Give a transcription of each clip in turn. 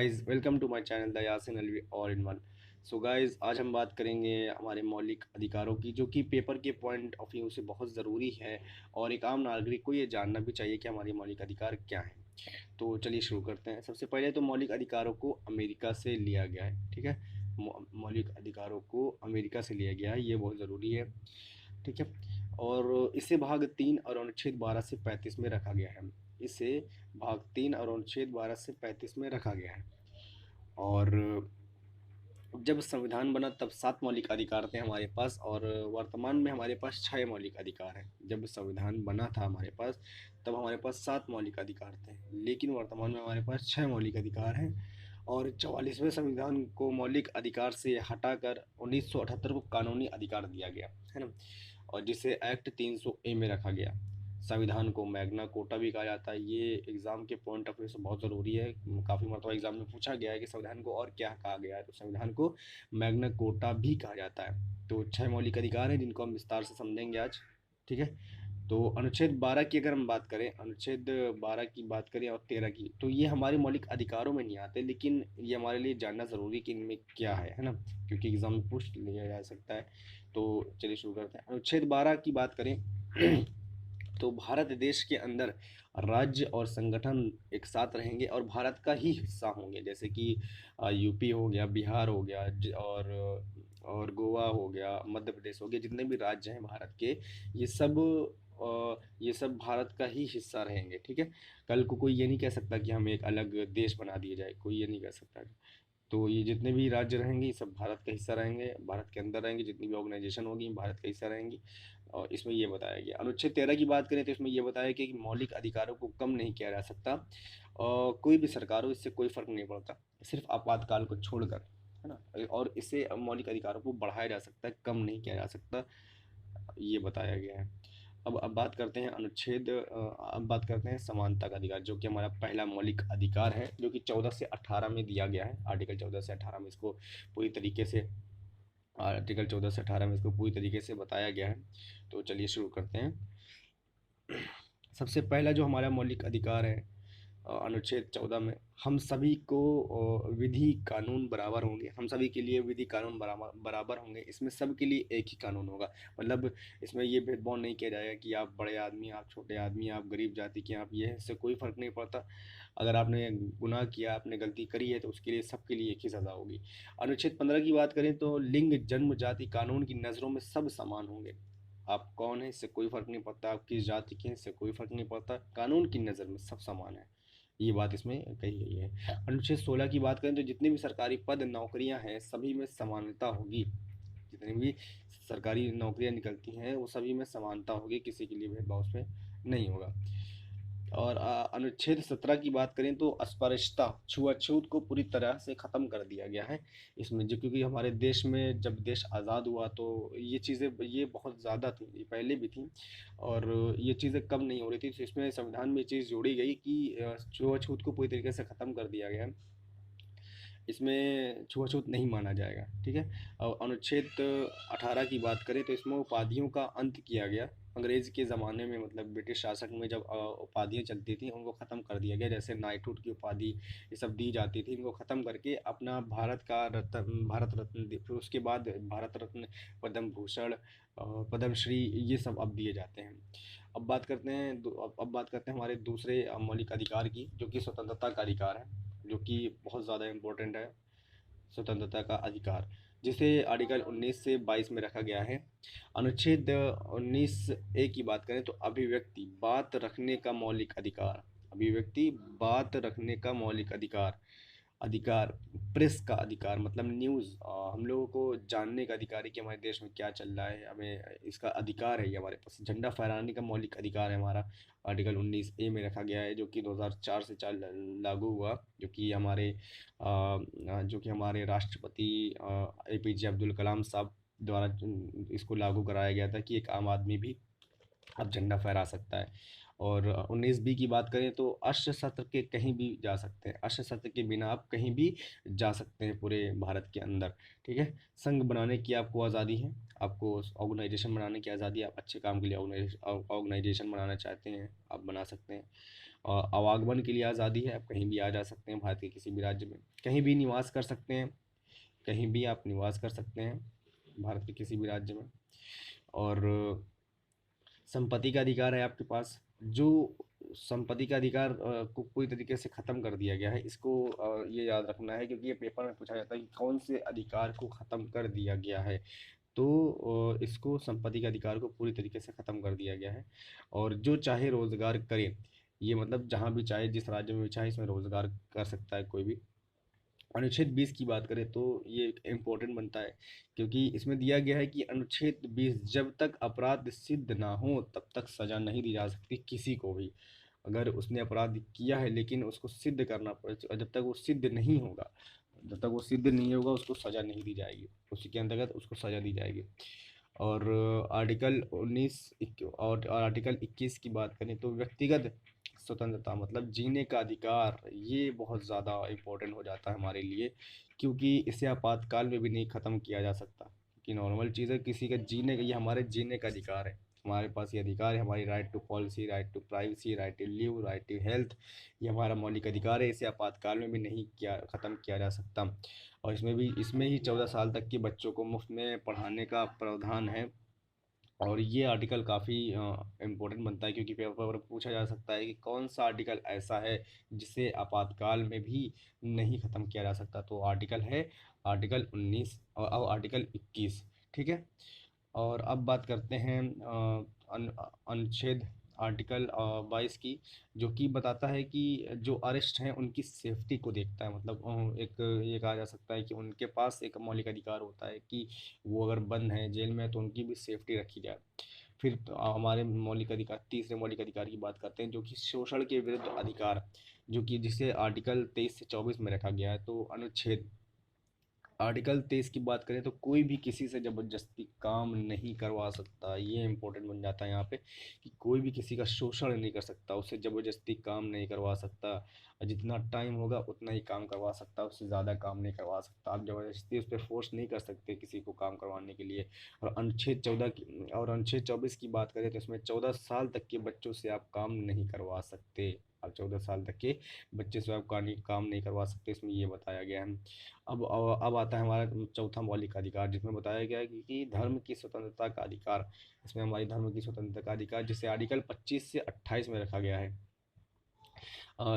Guys, welcome to my channel the Yasin Alvi all in one. So guys, आज हम बात करेंगे हमारे मौलिक अधिकारों की, जो कि पेपर के पॉइंट ऑफ व्यू से बहुत ज़रूरी है और एक आम नागरिक को ये जानना भी चाहिए कि हमारे मौलिक अधिकार क्या हैं। तो चलिए शुरू करते हैं। सबसे पहले तो मौलिक अधिकारों को अमेरिका से लिया गया है, ठीक है। मौलिक अधिकारों को अमेरिका से लिया गया है, ये बहुत ज़रूरी है, ठीक है। और इसे भाग 3 और अनुच्छेद 12 से 35 में रखा गया है। इसे भाग 3 और अनुच्छेद 12 से 35 में रखा गया है। और जब संविधान बना तब 7 मौलिक अधिकार थे हमारे पास, और वर्तमान में हमारे पास 6 मौलिक अधिकार हैं। जब संविधान बना था हमारे पास, तब हमारे पास 7 मौलिक अधिकार थे, लेकिन वर्तमान में हमारे पास 6 मौलिक अधिकार हैं। और 44वें संविधान को मौलिक अधिकार से हटाकर 1978 को कानूनी अधिकार दिया गया है ना, और जिसे एक्ट 300 ए में रखा गया। संविधान को मैग्ना कोटा भी कहा जाता है। ये एग्ज़ाम के पॉइंट ऑफ व्यू से बहुत ज़रूरी है। काफ़ी मरतबा एग्ज़ाम में पूछा गया है कि संविधान को और क्या कहा गया है, तो संविधान को मैग्ना कोटा भी कहा जाता है। तो 6 मौलिक अधिकार हैं जिनको हम विस्तार से समझेंगे आज, ठीक है। तो अनुच्छेद 12 की अगर हम बात करें, अनुच्छेद 12 की बात करें और 13 की, तो ये हमारे मौलिक अधिकारों में नहीं आते, लेकिन ये हमारे लिए जानना ज़रूरी कि इनमें क्या है ना, क्योंकि एग्ज़ाम में पूछ लिया जा सकता है। तो चलिए शुरू करते हैं। अनुच्छेद 12 की बात करें तो भारत देश के अंदर राज्य और संगठन एक साथ रहेंगे और भारत का ही हिस्सा होंगे, जैसे कि यूपी हो गया, बिहार हो गया, और गोवा हो गया, मध्य प्रदेश हो गया। जितने भी राज्य हैं भारत के, ये सब ये सब भारत का ही हिस्सा रहेंगे, ठीक है। कल को कोई ये नहीं कह सकता कि हमें एक अलग देश बना दिया जाए, कोई ये नहीं कह सकता। तो ये जितने भी राज्य रहेंगे, ये सब भारत का हिस्सा रहेंगे, भारत के अंदर रहेंगे। जितनी भी ऑर्गेनाइजेशन होगी, भारत का हिस्सा रहेंगी। और इसमें ये बताया गया। अनुच्छेद 13 की बात करें तो इसमें ये बताया गया कि मौलिक अधिकारों को कम नहीं किया जा सकता, और कोई भी सरकार हो, इससे कोई फर्क नहीं पड़ता, सिर्फ आपातकाल को छोड़कर, है ना। और इससे मौलिक अधिकारों को बढ़ाया जा सकता है, कम नहीं किया जा सकता, ये बताया गया है। अब बात करते हैं अब बात करते हैं समानता का अधिकार, जो कि हमारा पहला मौलिक अधिकार है, जो कि 14 से 18 में दिया गया है। आर्टिकल 14 से 18 में इसको पूरी तरीके से आर्टिकल 14 से 18 में इसको पूरी तरीके से बताया गया है। तो चलिए शुरू करते हैं। सबसे पहला जो हमारा मौलिक अधिकार है, अनुच्छेद 14 में, हम सभी को विधि कानून बराबर होंगे। हम सभी के लिए विधि कानून बराबर बराबर होंगे। इसमें सबके लिए एक ही कानून होगा। मतलब इसमें ये भेदभाव नहीं किया जाएगा कि आप बड़े आदमी, आप छोटे आदमी, आप गरीब जाति के, आप ये हैं, इससे कोई फ़र्क नहीं पड़ता। अगर आपने गुनाह किया, आपने गलती करी है, तो उसके लिए सबके लिए एक ही सज़ा होगी। अनुच्छेद 15 की बात करें तो लिंग, जन्म, जाति कानून की नज़रों में सब समान होंगे। आप कौन है, इससे कोई फ़र्क नहीं पड़ता। आप किस जाति के हैं, इससे कोई फ़र्क नहीं पड़ता। कानून की नज़र में सब समान है, ये बात इसमें कही गई है। अनुच्छेद 16 की बात करें तो जितने भी सरकारी पद, नौकरियां हैं, सभी में समानता होगी। जितनी भी सरकारी नौकरियां निकलती हैं, वो सभी में समानता होगी, किसी के लिए भेदभाव उसमें नहीं होगा। और अनुच्छेद 17 की बात करें तो अस्पृश्यता, छुआछूत को पूरी तरह से ख़त्म कर दिया गया है इसमें। जो क्योंकि हमारे देश में जब देश आज़ाद हुआ, तो ये चीज़ें, ये बहुत ज़्यादा थी, ये पहले भी थी, और ये चीज़ें कम नहीं हो रही थी। तो इसमें संविधान में ये चीज़ जोड़ी गई कि छुआछूत को पूरी तरीके से ख़त्म कर दिया गया है। इसमें छुआछूत नहीं माना जाएगा, ठीक है। और अनुच्छेद 18 की बात करें तो इसमें उपाधियों का अंत किया गया। अंग्रेज़ के ज़माने में, मतलब ब्रिटिश शासक में, जब उपाधियाँ चलती थी, उनको ख़त्म कर दिया गया। जैसे नाइटहुड की उपाधि, ये सब दी जाती थी, इनको ख़त्म करके अपना भारत का रत्न, भारत रत्न, फिर उसके बाद भारत रत्न, पद्म भूषण, पद्मश्री, ये सब अब दिए जाते हैं। अब बात करते हैं हमारे दूसरे मौलिक अधिकार की, जो कि स्वतंत्रता का अधिकार है, जो कि बहुत ज़्यादा इम्पोर्टेंट है। स्वतंत्रता का अधिकार, जिसे आर्टिकल 19 से 22 में रखा गया है। अनुच्छेद 19 ए की बात करें तो अभिव्यक्ति, बात रखने का मौलिक अधिकार, अभिव्यक्ति, बात रखने का मौलिक अधिकार, अधिकार, प्रेस का अधिकार, मतलब न्यूज़, हम लोगों को जानने का अधिकार है कि हमारे देश में क्या चल रहा है, हमें इसका अधिकार है। ये हमारे पास झंडा फहराने का मौलिक अधिकार है हमारा, आर्टिकल 19 ए में रखा गया है, जो कि 2004 से चाल लागू हुआ। जो कि हमारे राष्ट्रपति एपीजे अब्दुल कलाम साहब द्वारा इसको लागू कराया गया था कि एक आम आदमी भी अब झंडा फहरा सकता है। और 19 बी की बात करें तो अस्त्र शस्त्र के कहीं भी जा सकते हैं, अस्त्र शस्त्र के बिना आप कहीं भी जा सकते हैं पूरे भारत के अंदर, ठीक है। संघ बनाने की आपको आज़ादी है, आपको ऑर्गेनाइजेशन बनाने की आज़ादी है। आप अच्छे काम के लिए ऑर्गेनाइजेशन बनाना चाहते हैं, आप बना सकते हैं। आवागमन के लिए आज़ादी है, आप कहीं भी आ जा सकते हैं भारत के किसी भी राज्य में, कहीं भी निवास कर सकते हैं, कहीं भी आप निवास कर सकते हैं भारत के किसी भी राज्य में। और संपत्ति का अधिकार है आपके पास। जो संपत्ति का अधिकार को पूरी तरीके से ख़त्म कर दिया गया है, इसको ये याद रखना है क्योंकि ये पेपर में पूछा जाता है कि कौन से अधिकार को ख़त्म कर दिया गया है। तो इसको संपत्ति के अधिकार को पूरी तरीके से ख़त्म कर दिया गया है। और जो चाहे रोज़गार करे, ये मतलब जहाँ भी चाहे, जिस राज्य में भी चाहे, इसमें रोज़गार कर सकता है कोई भी। अनुच्छेद 20 की बात करें तो ये इम्पोर्टेंट बनता है क्योंकि इसमें दिया गया है कि अनुच्छेद 20, जब तक अपराध सिद्ध ना हो तब तक सज़ा नहीं दी जा सकती किसी को भी। अगर उसने अपराध किया है लेकिन उसको सिद्ध करना पड़े, जब तक वो सिद्ध नहीं होगा, जब तक वो सिद्ध नहीं होगा उसको सज़ा नहीं दी जाएगी, उसी के अंतर्गत उसको सज़ा दी जाएगी। और आर्टिकल 19 और आर्टिकल 21 की बात करें तो व्यक्तिगत स्वतंत्रता मतलब जीने का अधिकार, ये बहुत ज़्यादा इम्पोर्टेंट हो जाता है हमारे लिए क्योंकि इसे आपातकाल में भी नहीं ख़त्म किया जा सकता कि नॉर्मल चीज़ है, किसी का जीने का, ये हमारे जीने का अधिकार है, हमारे पास ये अधिकार है, हमारी right to policy, right to privacy, right to live, right to health, ये हमारा मौलिक अधिकार है, इसे आपातकाल में भी नहीं किया ख़त्म किया जा सकता। और इसमें ही 14 साल तक के बच्चों को मुफ्त में पढ़ाने का प्रावधान है। और ये आर्टिकल काफ़ी इम्पोर्टेंट बनता है क्योंकि पेपर पर पूछा जा सकता है कि कौन सा आर्टिकल ऐसा है जिसे आपातकाल में भी नहीं ख़त्म किया जा सकता। तो आर्टिकल है आर्टिकल 19 और आर्टिकल 21। ठीक है। और अब बात करते हैं अनुच्छेद आर्टिकल 22 की, जो कि बताता है कि जो अरेस्ट हैं उनकी सेफ्टी को देखता है। मतलब एक ये कहा जा सकता है कि उनके पास एक मौलिक अधिकार होता है कि वो अगर बंद हैं जेल में तो उनकी भी सेफ्टी रखी जाए। फिर तो हमारे मौलिक अधिकार, तीसरे मौलिक अधिकार की बात करते हैं जो कि शोषण के विरुद्ध अधिकार, जो कि जिसे आर्टिकल 23 से 24 में रखा गया है। तो अनुच्छेद आर्टिकल 23 की बात करें तो कोई भी किसी से ज़बरदस्ती काम नहीं करवा सकता, ये इंपॉर्टेंट बन जाता है यहाँ पे कि कोई भी किसी का शोषण नहीं कर सकता, उससे ज़बरदस्ती काम नहीं करवा सकता, जितना टाइम होगा उतना ही काम करवा सकता, उससे ज़्यादा काम नहीं करवा सकता, आप ज़बरदस्ती उस पर फोर्स नहीं कर सकते किसी को काम करवाने के लिए। और अनुच्छेद 24 की बात करें तो इसमें 14 साल तक के बच्चों से आप काम नहीं करवा सकते, आप 14 साल तक के बच्चे से आप काम नहीं करवा सकते, इसमें ये बताया गया है। अब आता है हमारा चौथा मौलिक अधिकार, जिसमें बताया गया है कि धर्म की स्वतंत्रता का अधिकार। इसमें हमारी धर्म की स्वतंत्रता का अधिकार जिसे आर्टिकल 25 से 28 में रखा गया है।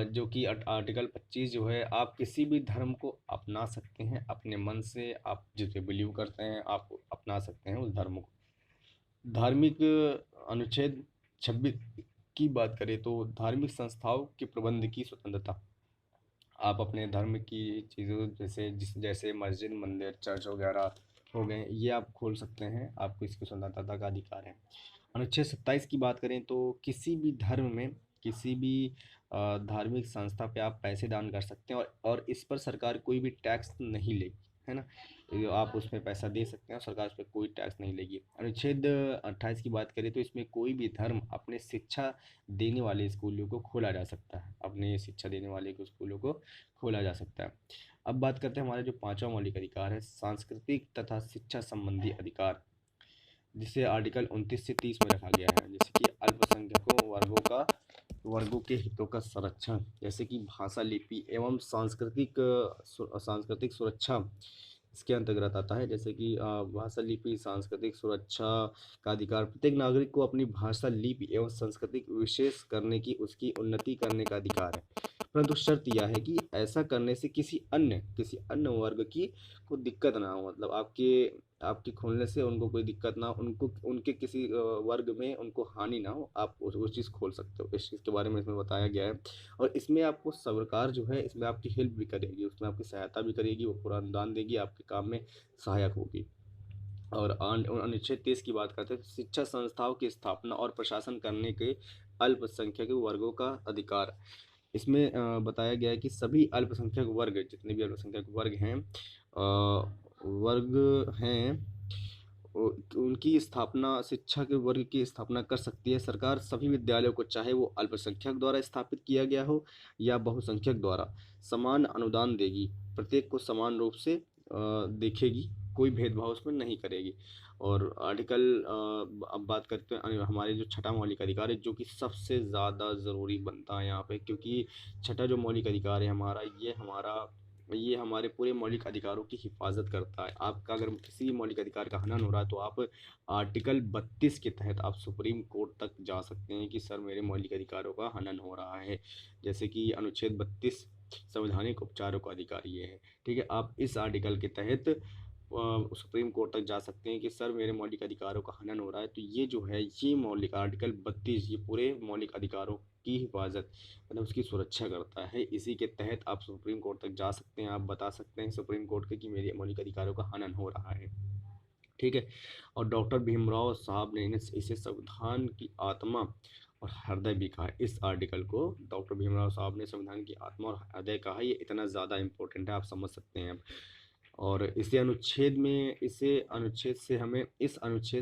जो कि आर्टिकल 25 जो है, आप किसी भी धर्म को अपना सकते हैं अपने मन से, आप जिसे बिलीव करते हैं आप अपना सकते हैं उस धर्म को। धार्मिक अनुच्छेद 26 की बात करें तो धार्मिक संस्थाओं के प्रबंध की स्वतंत्रता, आप अपने धर्म की चीज़ों जैसे मस्जिद, मंदिर, चर्च वगैरह हो गए, ये आप खोल सकते हैं, आपको इसकी स्वतंत्रता का अधिकार है। अनुच्छेद 27 की बात करें तो किसी भी धर्म में, किसी भी धार्मिक संस्था पे आप पैसे दान कर सकते हैं और इस पर सरकार कोई भी टैक्स नहीं लेगी, है ना। ये आप उसमें पैसा दे सकते हैं और सरकार उस पर कोई टैक्स नहीं लेगी। अनुच्छेद 28 की बात करें तो इसमें कोई भी धर्म अपने शिक्षा देने वाले स्कूलों को खोला जा सकता है, अपने शिक्षा देने वाले स्कूलों को खोला जा सकता है। अब बात करते हैं हमारा जो पांचवा मौलिक अधिकार है, सांस्कृतिक तथा शिक्षा संबंधी अधिकार, जिसे आर्टिकल 29 से 30 में रखा गया है। जैसे कि अल्पसंख्यकों वर्गों के हितों का संरक्षण, जैसे कि भाषा, लिपि एवं सांस्कृतिक सुरक्षा इसके अंतर्गत आता है। जैसे कि भाषा, लिपि, सांस्कृतिक सुरक्षा का अधिकार, प्रत्येक नागरिक को अपनी भाषा, लिपि एवं संस्कृति विशेष करने की, उसकी उन्नति करने का अधिकार है। परंतु शर्त यह है कि ऐसा करने से किसी अन्य वर्ग की को दिक्कत ना हो, मतलब आपके खोलने से उनको कोई दिक्कत ना हो, उनको उनके किसी वर्ग में उनको हानि ना हो, आप उस चीज़ खोल सकते हो। इस चीज़ के बारे में इसमें बताया गया है। और इसमें आपको सरकार जो है इसमें आपकी हेल्प भी करेगी, उसमें आपकी सहायता भी करेगी, वो पूरा अनुदान देगी, आपके काम में सहायक होगी। और अनुच्छेद 30 की बात करते हैं तो शिक्षा संस्थाओं की स्थापना और प्रशासन करने के अल्पसंख्यक वर्गों का अधिकार। इसमें बताया गया है कि सभी अल्पसंख्यक वर्ग, जितने भी अल्पसंख्यक वर्ग हैं उनकी स्थापना, शिक्षा के वर्ग की स्थापना कर सकती है सरकार सभी विद्यालयों को, चाहे वो अल्पसंख्यक द्वारा स्थापित किया गया हो या बहुसंख्यक द्वारा, समान अनुदान देगी, प्रत्येक को समान रूप से देखेगी, कोई भेदभाव उसमें नहीं करेगी। और आर्टिकल अब बात करते हैं हमारे जो छठा मौलिक अधिकार है, जो कि सबसे ज़्यादा ज़रूरी बनता है यहाँ पे, क्योंकि छठा जो मौलिक अधिकार है ये हमारे पूरे मौलिक अधिकारों की हिफाजत करता है। आपका अगर किसी भी मौलिक अधिकार का हनन हो रहा है तो आप आर्टिकल 32 के तहत आप सुप्रीम कोर्ट तक जा सकते हैं कि सर मेरे मौलिक अधिकारों का हनन हो रहा है। जैसे कि अनुच्छेद 32 संवैधानिक उपचारों का अधिकार ये है। ठीक है, आप इस आर्टिकल के तहत सुप्रीम कोर्ट तक जा सकते हैं कि सर मेरे मौलिक अधिकारों का हनन हो रहा है। तो ये जो है ये मौलिक आर्टिकल 32 ये पूरे मौलिक अधिकारों की हिफाजत मतलब उसकी सुरक्षा करता है। इसी के तहत आप सुप्रीम कोर्ट तक जा सकते हैं, आप बता सकते हैं सुप्रीम कोर्ट के कि मेरे मौलिक अधिकारों का हनन हो रहा है। ठीक है, और डॉक्टर भीमराव साहब ने इसे संविधान की आत्मा और हृदय भी कहा है। इस आर्टिकल को डॉक्टर भीमराव साहब ने संविधान की आत्मा और हृदय कहा है। ये इतना ज़्यादा इम्पोर्टेंट है, आप समझ सकते हैं अब। और इस अनुच्छेद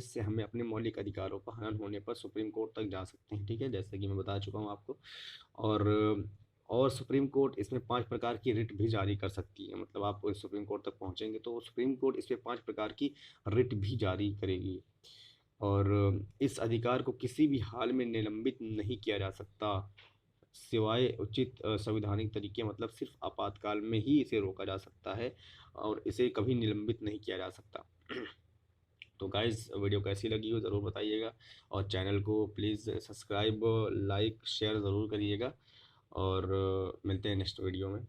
से हमें अपने मौलिक अधिकारों का हनन होने पर सुप्रीम कोर्ट तक जा सकते हैं। ठीक है, जैसे कि मैं बता चुका हूँ आपको। और सुप्रीम कोर्ट इसमें 5 प्रकार की रिट भी जारी कर सकती है। मतलब आप सुप्रीम कोर्ट तक पहुंचेंगे तो सुप्रीम कोर्ट इस पे 5 प्रकार की रिट भी जारी करेगी। और इस अधिकार को किसी भी हाल में निलंबित नहीं किया जा सकता, सिवाय उचित संवैधानिक तरीके, मतलब सिर्फ आपातकाल में ही इसे रोका जा सकता है और इसे कभी निलंबित नहीं किया जा सकता। तो गाइज़ वीडियो कैसी लगी हो ज़रूर बताइएगा, और चैनल को प्लीज़ सब्सक्राइब, लाइक, शेयर ज़रूर करिएगा। और मिलते हैं नेक्स्ट वीडियो में।